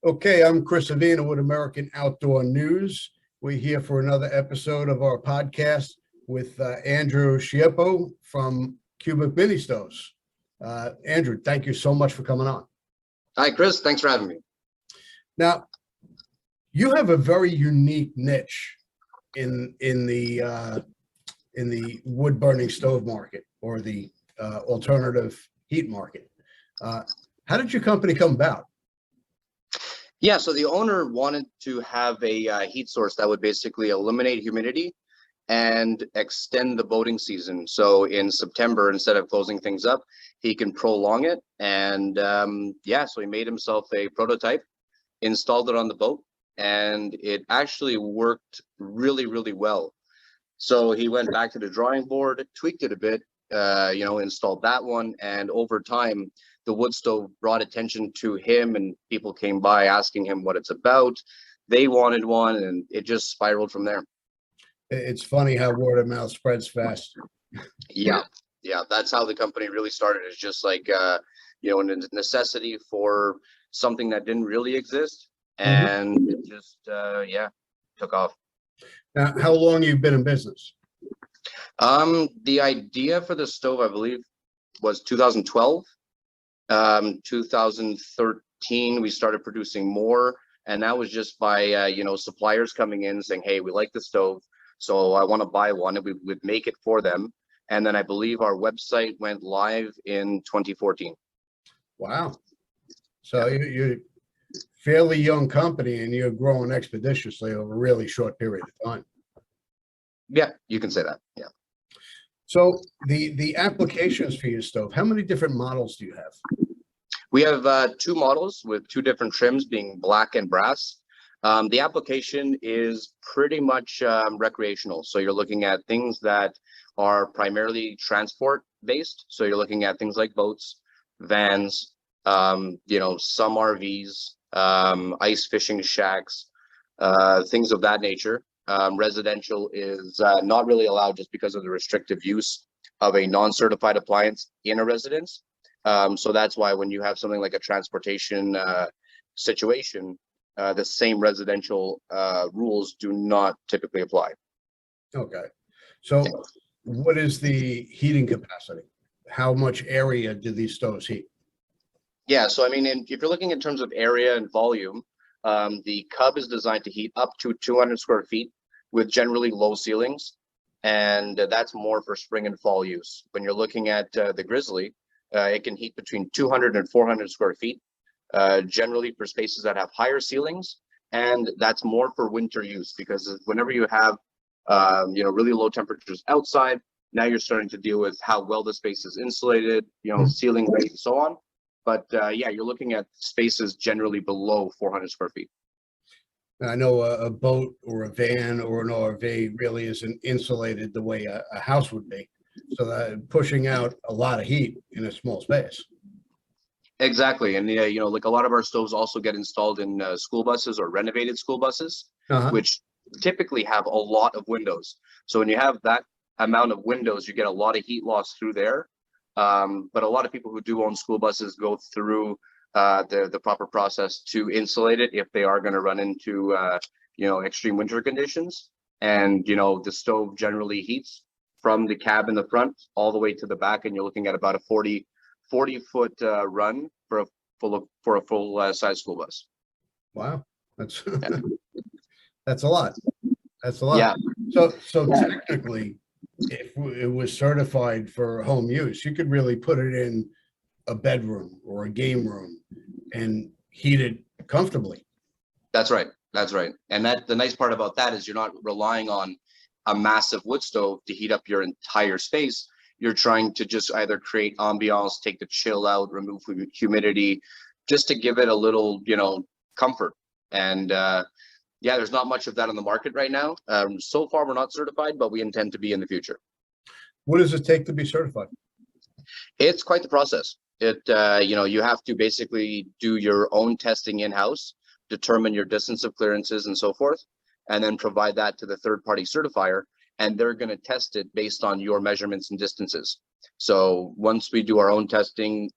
Okay, I'm Chris Avina with American Outdoor News. We're here for another episode of our podcast with Andrew Schieppo from Cubic Mini Stoves. Andrew, thank you so much for coming on. Hi, Chris. Thanks for having me. Now, you have a very unique niche in the wood burning stove market, or the alternative heat market. How did your company come about? Yeah, so the owner wanted to have a heat source that would basically eliminate humidity and extend the boating season. So in September, instead of closing things up, he can prolong it. And so he made himself a prototype, installed it on the boat, and it actually worked really, really well. So he went back to the drawing board, tweaked it a bit, installed that one, and over time, the wood stove brought attention to him, and people came by asking him what it's about. They wanted one, and it just spiraled from there. It's funny how word of mouth spreads fast. Yeah, that's how the company really started. It's just like a necessity for something that didn't really exist, and it just took off. Now, how long have you been in business? The idea for the stove, I believe, was 2012. 2013, we started producing more, and that was just by suppliers coming in saying, "Hey, we like the stove, so I want to buy one," and we would make it for them. And then I believe our website went live in 2014. Wow! So you're a fairly young company, and you're growing expeditiously over a really short period of time. Yeah, you can say that. Yeah. So the applications for your stove, how many different models do you have? We have two models with two different trims, being black and brass. The application is pretty much recreational. So you're looking at things that are primarily transport based. So you're looking at things like boats, vans, some RVs, ice fishing shacks, things of that nature. Residential is not really allowed just because of the restrictive use of a non-certified appliance in a residence. So that's why when you have something like a transportation situation, the same residential rules do not typically apply. Okay. So what is the heating capacity? How much area do these stoves heat? Yeah, so I mean, if you're looking in terms of area and volume, the Cub is designed to heat up to 200 square feet with generally low ceilings, and that's more for spring and fall use. When you're looking at the Grizzly, it can heat between 200 and 400 square feet, generally for spaces that have higher ceilings, and that's more for winter use, because whenever you have really low temperatures outside, now you're starting to deal with how well the space is insulated, ceiling height and so on. But you're looking at spaces generally below 400 square feet. I know a boat or a van or an RV really isn't insulated the way a house would be. So that pushing out a lot of heat in a small space. Exactly. And like a lot of our stoves also get installed in school buses or renovated school buses, which typically have a lot of windows. So when you have that amount of windows, you get a lot of heat loss through there. But a lot of people who do own school buses go through the proper process to insulate it if they are going to run into extreme winter conditions. And the stove generally heats from the cab in the front all the way to the back, and you're looking at about a 40-foot run for a full size school bus. Wow, that's that's a lot. That's a lot. Yeah. So technically, if it was certified for home use, you could really put it in a bedroom or a game room and heat it comfortably. That's right. And the nice part about that is you're not relying on a massive wood stove to heat up your entire space. You're trying to just either create ambiance, take the chill out, remove humidity, just to give it a little, comfort. And there's not much of that on the market right now. So far, we're not certified, but we intend to be in the future. What does it take to be certified? It's quite the process. You have to basically do your own testing in-house, determine your distance of clearances and so forth, and then provide that to the third-party certifier, and they're going to test it based on your measurements and distances. So once we do our own testing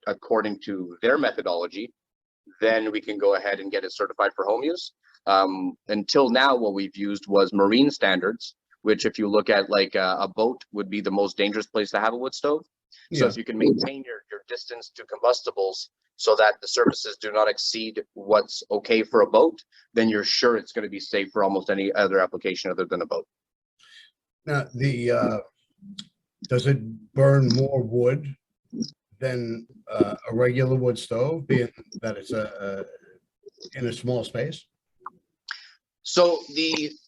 according to their methodology, then we can go ahead and get it certified for home use. Until now, what we've used was marine standards, which if you look at like a boat would be the most dangerous place to have a wood stove. So if you can maintain your distance to combustibles so that the surfaces do not exceed what's okay for a boat, then you're sure it's going to be safe for almost any other application other than a boat. Now, does it burn more wood than a regular wood stove, being that it's in a small space? So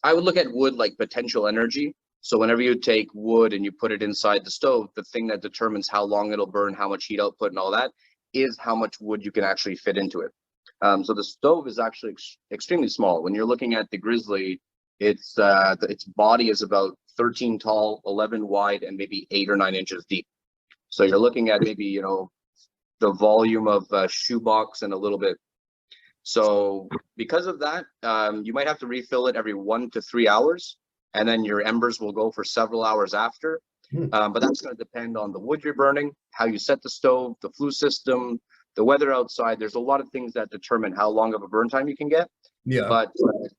I would look at wood like potential energy. So whenever you take wood and you put it inside the stove, the thing that determines how long it'll burn, how much heat output and all that is how much wood you can actually fit into it. So the stove is actually extremely small. When you're looking at the Grizzly, its body is about 13 tall, 11 wide, and maybe 8 or 9 inches deep. So you're looking at maybe, the volume of a shoebox and a little bit. So because of that, you might have to refill it every 1 to 3 hours, and then your embers will go for several hours after. But that's going to depend on the wood you're burning, how you set the stove, the flue system, the weather outside. There's a lot of things that determine how long of a burn time you can get. Yeah. But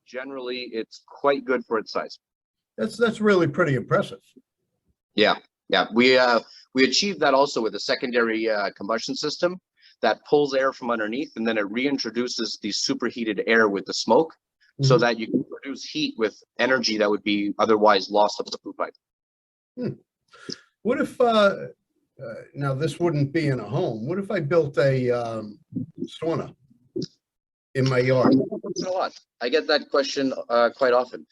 generally, it's quite good for its size. That's really pretty impressive. Yeah. We achieved that also with a secondary combustion system that pulls air from underneath, and then it reintroduces the superheated air with the smoke, so that you can produce heat with energy that would be otherwise lost up the flue pipe. What if now this wouldn't be in a home? What if I built a sauna in my yard? A lot. I get that question quite often.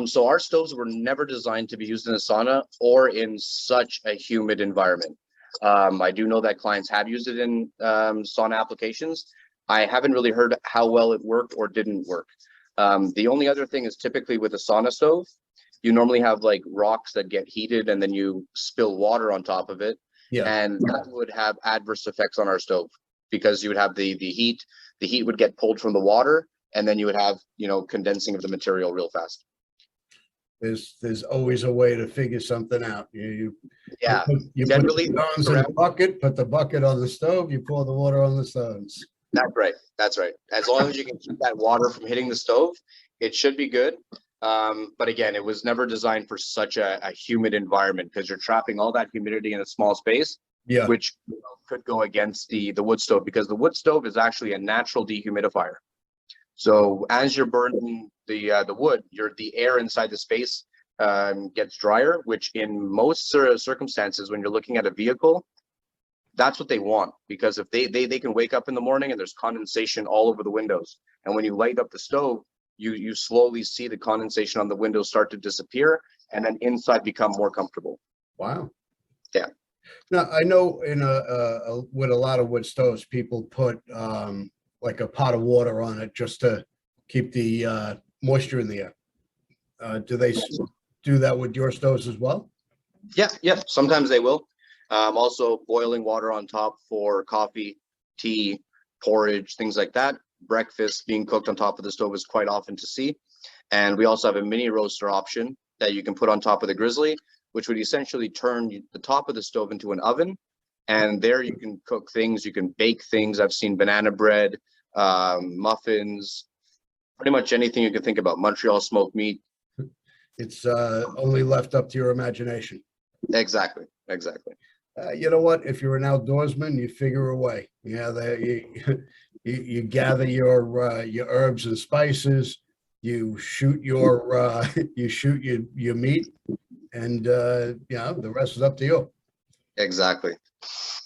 So our stoves were never designed to be used in a sauna or in such a humid environment. I do know that clients have used it in sauna applications. I haven't really heard how well it worked or didn't work. The only other thing is typically with a sauna stove, you normally have like rocks that get heated and then you spill water on top of it. Yeah. And that would have adverse effects on our stove because you would have the heat would get pulled from the water, and then you would have, condensing of the material real fast. There's always a way to figure something out. You generally put the stones in a bucket, put the bucket on the stove, you pour the water on the stones. That's right. As long as you can keep that water from hitting the stove, it should be good. But again, it was never designed for such a humid environment because you're trapping all that humidity in a small space, which could go against the wood stove, because the wood stove is actually a natural dehumidifier. So as you're burning the wood, the air inside the space gets drier, which in most circumstances, when you're looking at a vehicle, that's what they want, because if they can wake up in the morning and there's condensation all over the windows, and when you light up the stove, you slowly see the condensation on the windows start to disappear, and then inside become more comfortable. Wow. Yeah. Now I know with a lot of wood stoves, people put like a pot of water on it just to keep the moisture in the air. Do they do that with your stoves as well? Yeah. Sometimes they will. Also boiling water on top for coffee, tea, porridge, things like that. Breakfast being cooked on top of the stove is quite often to see. And we also have a mini roaster option that you can put on top of the Grizzly, which would essentially turn the top of the stove into an oven. And there you can cook things, you can bake things. I've seen banana bread, muffins, pretty much anything you can think about. Montreal smoked meat. It's only left up to your imagination. Exactly. You know what? If you're an outdoorsman, you figure a way. You gather your herbs and spices. You shoot your meat, and the rest is up to you. Exactly.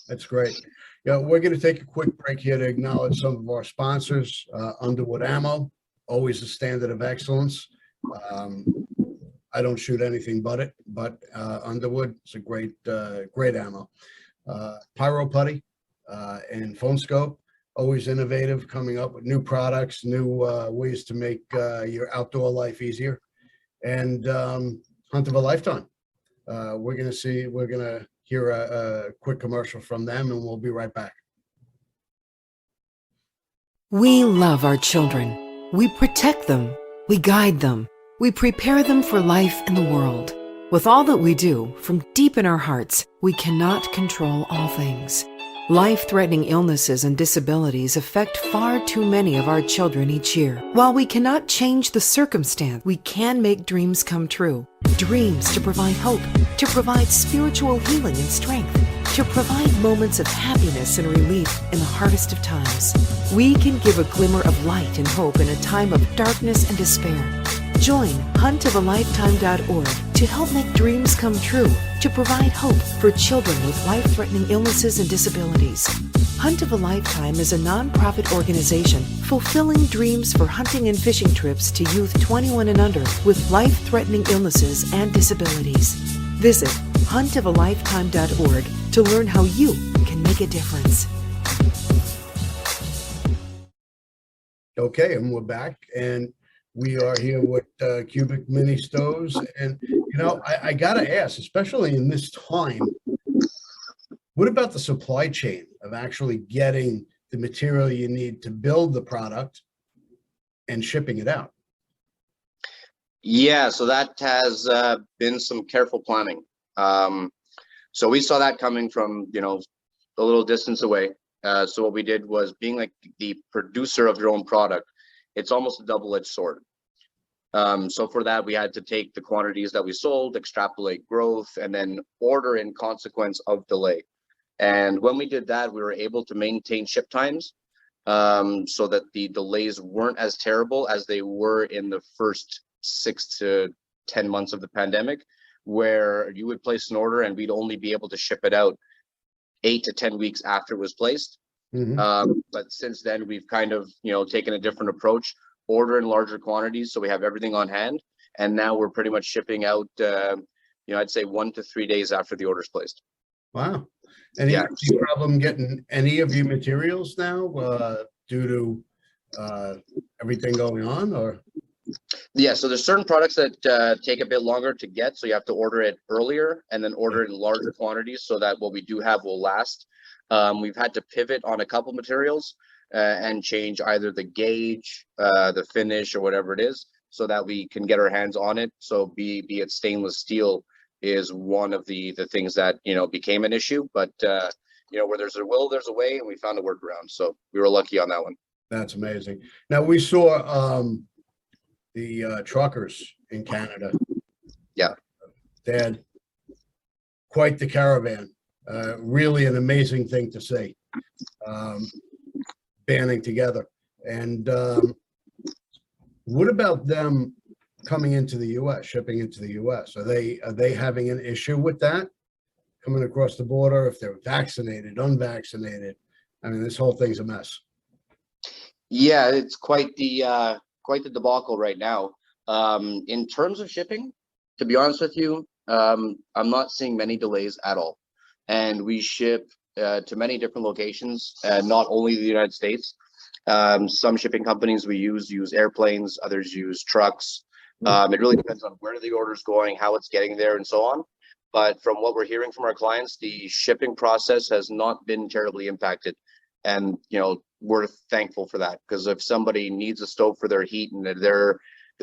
That's great. We're going to take a quick break here to acknowledge some of our sponsors. Underwood Ammo, always a standard of excellence. I don't shoot anything but Underwood is a great ammo. Pyro Putty and Phone Scope, always innovative, coming up with new products, new ways to make your outdoor life easier. And Hunt of a Lifetime. We're going to hear a quick commercial from them, and we'll be right back. We love our children. We protect them. We guide them. We prepare them for life in the world. With all that we do, from deep in our hearts, we cannot control all things. Life-threatening illnesses and disabilities affect far too many of our children each year. While we cannot change the circumstance, we can make dreams come true. Dreams to provide hope, to provide spiritual healing and strength, to provide moments of happiness and relief in the hardest of times. We can give a glimmer of light and hope in a time of darkness and despair. Join huntofalifetime.org to help make dreams come true, to provide hope for children with life-threatening illnesses and disabilities. Hunt of a Lifetime is a non-profit organization fulfilling dreams for hunting and fishing trips to youth 21 and under with life-threatening illnesses and disabilities. Visit huntofalifetime.org to learn how you can make a difference. Okay, and we're back, and we are here with Cubic Mini Stoves. And, I got to ask, especially in this time, what about the supply chain of actually getting the material you need to build the product and shipping it out? Yeah, so that has been some careful planning. So we saw that coming from, a little distance away. So what we did was, being like the producer of your own product, it's almost a double-edged sword. So for that, we had to take the quantities that we sold, extrapolate growth, and then order in consequence of delay. And when we did that, we were able to maintain ship times so that the delays weren't as terrible as they were in the first 6 to 10 months of the pandemic, where you would place an order and we'd only be able to ship it out 8 to 10 weeks after it was placed. But since then, we've kind of, taken a different approach, order in larger quantities, so we have everything on hand. And now we're pretty much shipping out, I'd say 1 to 3 days after the order's placed. Wow. Any problem getting any of your materials now due to everything going on, or? Yeah, so there's certain products that take a bit longer to get, so you have to order it earlier and then order it in larger quantities so that what we do have will last. We've had to pivot on a couple materials and change either the gauge, the finish, or whatever it is, so that we can get our hands on it. So be it stainless steel is one of the things that became an issue, but where there's a will, there's a way, and we found a workaround. So we were lucky on that one. That's amazing. Now, we saw the truckers in Canada. Yeah, they had quite the caravan. Really an amazing thing to see, banding together. And what about them coming into the U.S., shipping into the U.S.? Are they having an issue with that, coming across the border, if they're vaccinated, unvaccinated? I mean, this whole thing's a mess. Yeah, it's quite the debacle right now. In terms of shipping, to be honest with you, I'm not seeing many delays at all. And we ship to many different locations, not only the United States. Some shipping companies we use airplanes, others use trucks. It really depends on where the order's going, how it's getting there, and so on. But from what we're hearing from our clients, the shipping process has not been terribly impacted. And, we're thankful for that, because if somebody needs a stove for their heat and their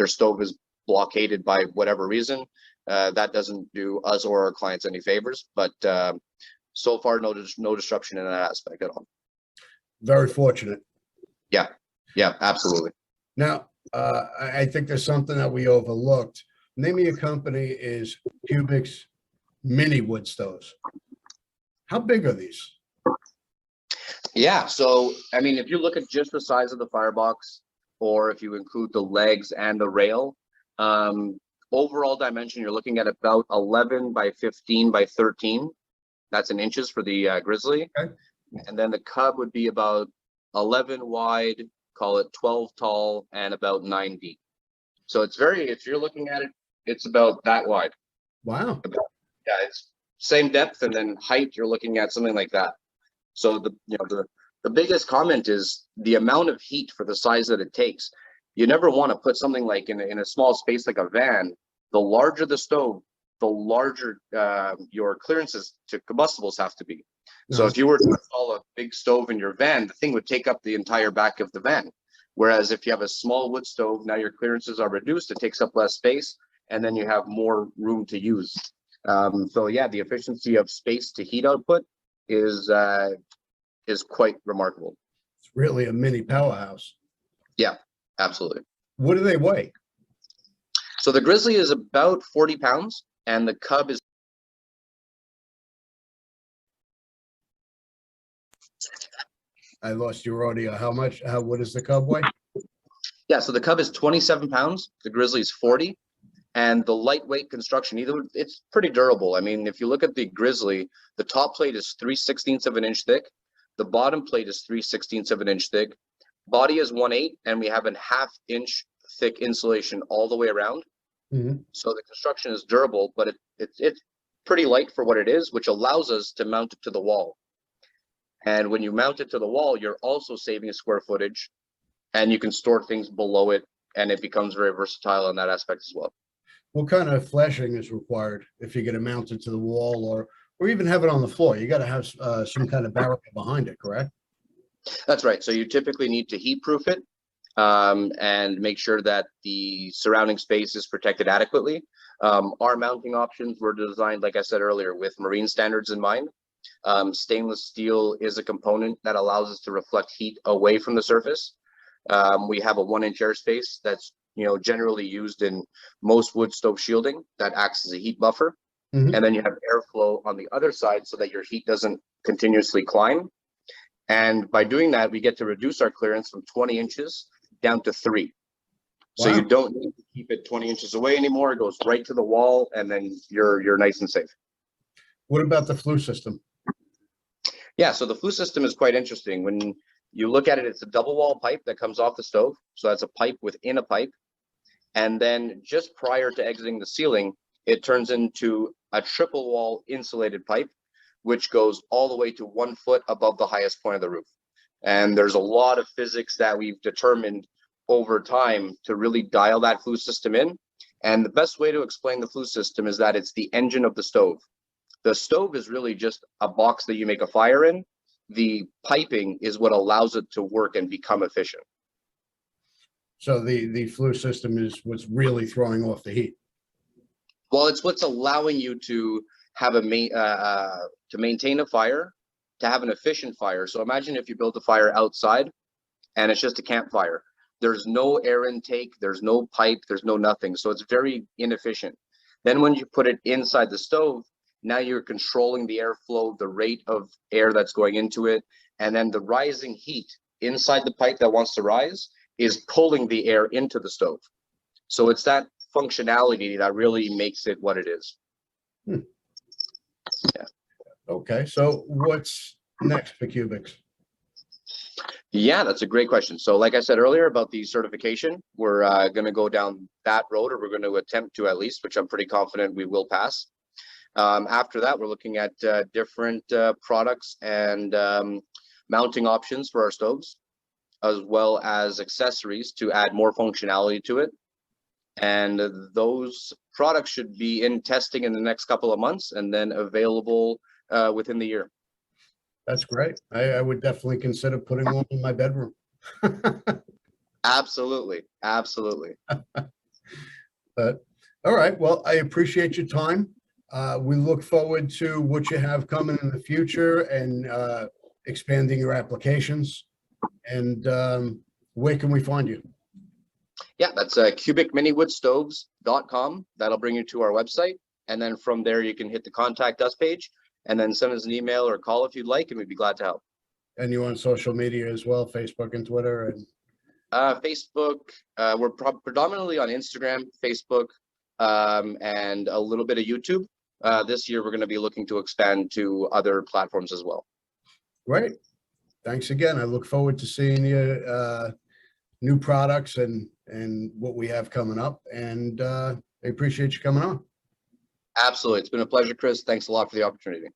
stove is blockaded by whatever reason, that doesn't do us or our clients any favors. But so far, no disruption in that aspect at all. Very fortunate. Yeah, absolutely. Now, I think there's something that we overlooked. Name of your company is Cubic's Mini Wood Stoves. How big are these? Yeah, so I mean, if you look at just the size of the firebox, or if you include the legs and the rail, overall dimension, you're looking at about 11 by 15 by 13. That's in inches for the Grizzly. Okay. And then the Cub would be about 11 wide, call it 12 tall, and about 9 deep. So it's if you're looking at it, it's about that wide. Wow. It's same depth, and then height, you're looking at something like that. So the biggest comment is the amount of heat for the size that it takes. You never want to put something like in a small space like a van. The larger the stove, the larger your clearances to combustibles have to be. So if you were to install a big stove in your van, the thing would take up the entire back of the van. Whereas if you have a small wood stove, now your clearances are reduced, it takes up less space, and then you have more room to use. So yeah, the efficiency of space to heat output is is quite remarkable. It's really a mini powerhouse. Yeah, absolutely. What do they weigh? So the grizzly is about 40 pounds and the cub is. I lost your audio. What does the cub weigh? Yeah, so the cub is 27 pounds, the grizzly is 40, and the lightweight construction, it's pretty durable. I mean, if you look at the grizzly, the top plate is 3/16 of an inch thick, the bottom plate is 3/16 of an inch thick, body is 1/8, and we have a 1/2 inch thick insulation all the way around. Mm-hmm. So the construction is durable, but it's pretty light for what it is, which allows us to mount it to the wall. And when you mount it to the wall, you're also saving square footage, and you can store things below it, and it becomes very versatile in that aspect as well. What kind of flashing is required if you're going to mount it to the wall or even have it on the floor? You got to have some kind of barrier behind it, correct? That's right. So you typically need to heat proof it and make sure that the surrounding space is protected adequately. Our mounting options were designed, like I said earlier, with marine standards in mind. Stainless steel is a component that allows us to reflect heat away from the surface. We have a 1-inch airspace that's generally used in most wood stove shielding that acts as a heat buffer. Mm-hmm. And then you have airflow on the other side so that your heat doesn't continuously climb. And by doing that, we get to reduce our clearance from 20 inches down to 3. Wow. So you don't need to keep it 20 inches away anymore. It goes right to the wall, and then you're nice and safe. What about the flue system? Yeah, so the flue system is quite interesting. When you look at it, it's a double wall pipe that comes off the stove. So that's a pipe within a pipe. And then just prior to exiting the ceiling, it turns into a triple wall insulated pipe, which goes all the way to 1 foot above the highest point of the roof. And there's a lot of physics that we've determined over time to really dial that flue system in. And the best way to explain the flue system is that it's the engine of the stove. The stove is really just a box that you make a fire in. The piping is what allows it to work and become efficient. So the flue system is what's really throwing off the heat. Well, it's what's allowing you to have to maintain a fire, to have an efficient fire. So imagine if you build a fire outside and it's just a campfire. There's no air intake, there's no pipe, there's no nothing. So it's very inefficient. Then when you put it inside the stove, now you're controlling the airflow, the rate of air that's going into it, and then the rising heat inside the pipe that wants to rise is pulling the air into the stove. So it's that functionality that really makes it what it is. Yeah. Okay, so what's next for Cubics? Yeah, that's a great question. So like I said earlier about the certification, we're going to go down that road, or we're going to attempt to at least, which I'm pretty confident we will pass. After that, we're looking at different products and mounting options for our stoves, as well as accessories to add more functionality to it. And those products should be in testing in the next couple of months and then available within the year. That's great. I would definitely consider putting one in my bedroom. Absolutely. Absolutely. But all right. Well, I appreciate your time. We look forward to what you have coming in the future and expanding your applications. And where can we find you? Yeah, that's cubicminiwoodstoves.com. That'll bring you to our website. And then from there, you can hit the contact us page and then send us an email or call if you'd like, and we'd be glad to help. And you on social media as well, Facebook and Twitter? And Facebook, we're predominantly on Instagram, Facebook, and a little bit of YouTube. This year, we're going to be looking to expand to other platforms as well. Great. Thanks again. I look forward to seeing you, new products and what we have coming up. And I appreciate you coming on. Absolutely. It's been a pleasure, Chris. Thanks a lot for the opportunity.